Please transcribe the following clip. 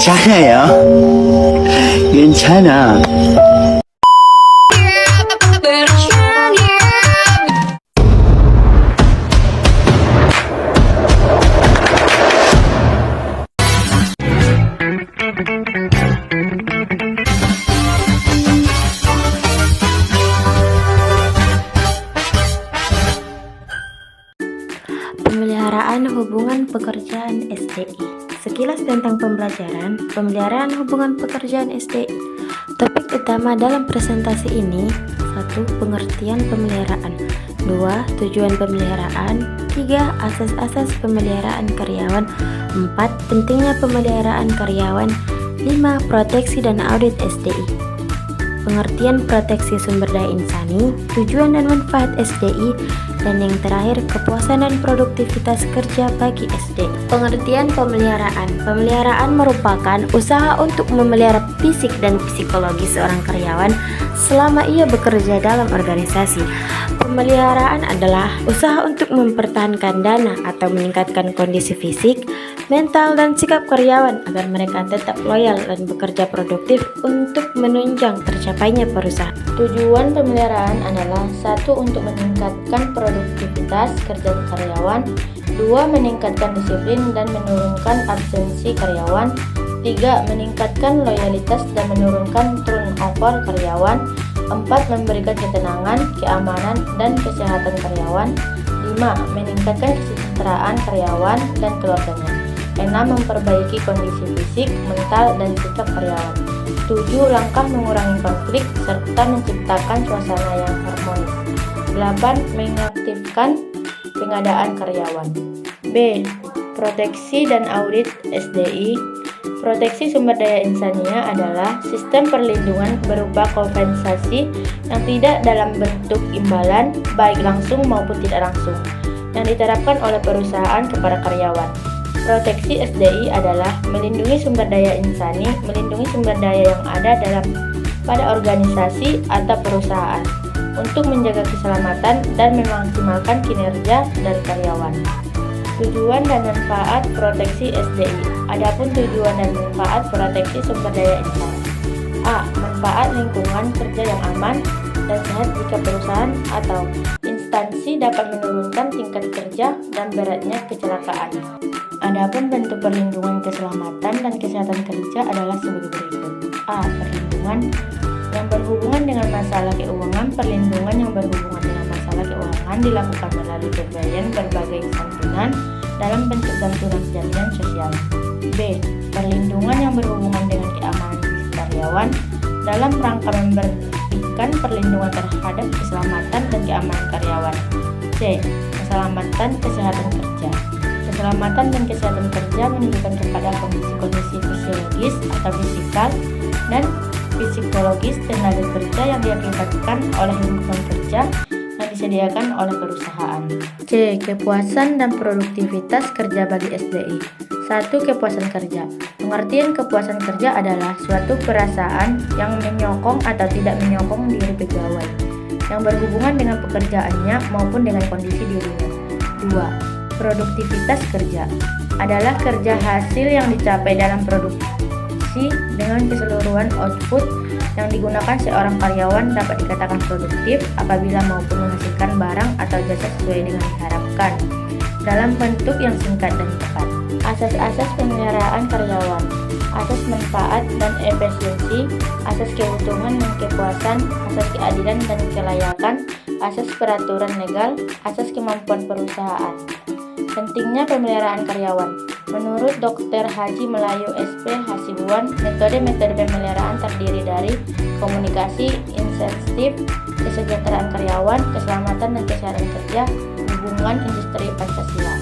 착해요. 괜찮아. Pemeliharaan hubungan pekerjaan SDI. Sekilas tentang pemeliharaan hubungan pekerjaan SDI. Topik utama dalam presentasi ini: 1. Pengertian pemeliharaan. 2. Tujuan pemeliharaan. 3. Asas-asas pemeliharaan karyawan. 4. Pentingnya pemeliharaan karyawan. 5. Proteksi dan audit SDI. Pengertian proteksi sumber daya insani, tujuan dan manfaat SDI, dan yang terakhir kepuasan dan produktivitas kerja bagi SDI. Pengertian pemeliharaan. Pemeliharaan merupakan usaha untuk memelihara fisik dan psikologi seorang karyawan selama ia bekerja dalam organisasi. Pemeliharaan adalah usaha untuk mempertahankan dana atau meningkatkan kondisi fisik, mental, dan sikap karyawan agar mereka tetap loyal dan bekerja produktif untuk menunjang tercapainya perusahaan. Tujuan pemeliharaan adalah 1. Untuk meningkatkan produktivitas kerja karyawan, 2. Meningkatkan disiplin dan menurunkan absensi karyawan, 3. Meningkatkan loyalitas dan menurunkan turnover karyawan, 4. Memberikan ketenangan, keamanan, dan kesehatan karyawan, 5. Meningkatkan kesejahteraan karyawan dan keluarganya, 6. Memperbaiki kondisi fisik, mental, dan sikap karyawan, 7. Langkah mengurangi konflik serta menciptakan suasana yang harmonis, 8. Mengaktifkan pengadaan karyawan. B. Proteksi dan audit SDI. Proteksi sumber daya insania adalah sistem perlindungan berupa kompensasi yang tidak dalam bentuk imbalan, baik langsung maupun tidak langsung, yang diterapkan oleh perusahaan kepada karyawan. Proteksi SDI adalah melindungi sumber daya insani, melindungi sumber daya yang ada pada organisasi atau perusahaan untuk menjaga keselamatan dan memaksimalkan kinerja dari karyawan. Tujuan dan manfaat proteksi SDI. Adapun tujuan dan manfaat proteksi sumber daya insani. A. Manfaat lingkungan kerja yang aman dan sehat jika perusahaan atau instansi dapat menurunkan tingkat kerja dan beratnya kecelakaan. Adapun bentuk perlindungan keselamatan dan kesehatan kerja adalah sebagai berikut. A. Perlindungan yang berhubungan dengan masalah keuangan. Perlindungan yang berhubungan dengan masalah keuangan dilakukan melalui pemberian berbagai santunan dalam bentuk santunan jaminan sosial. B. Perlindungan yang berhubungan dengan keamanan karyawan dalam rangka memberikan perlindungan terhadap keselamatan dan keamanan karyawan. C. Keselamatan kesehatan kerja. Keselamatan dan kesehatan kerja menunjukkan kepada kondisi-kondisi fisiologis atau fisikal dan psikologis tenaga kerja yang diakibatkan oleh lingkungan kerja yang disediakan oleh perusahaan. C. Kepuasan dan produktivitas kerja bagi SDI. 1. Kepuasan kerja. Pengertian kepuasan kerja adalah suatu perasaan yang menyokong atau tidak menyokong diri pegawai yang berhubungan dengan pekerjaannya maupun dengan kondisi dirinya. 2. Produktivitas kerja adalah kerja hasil yang dicapai dalam produksi dengan keseluruhan output yang digunakan seorang karyawan dapat dikatakan produktif apabila mampu menghasilkan barang atau jasa sesuai dengan diharapkan dalam bentuk yang singkat dan tepat. Asas-asas pemeliharaan karyawan. Asas manfaat dan efisiensi, asas keuntungan dan kepuasan, asas keadilan dan kelayakan, asas peraturan legal, asas kemampuan perusahaan. Pentingnya pemeliharaan karyawan. Menurut Dr. Haji Melayu SP Hasibuan, metode-metode pemeliharaan terdiri dari komunikasi, insentif, kesejahteraan karyawan, keselamatan dan kesehatan kerja, hubungan industri Pancasila.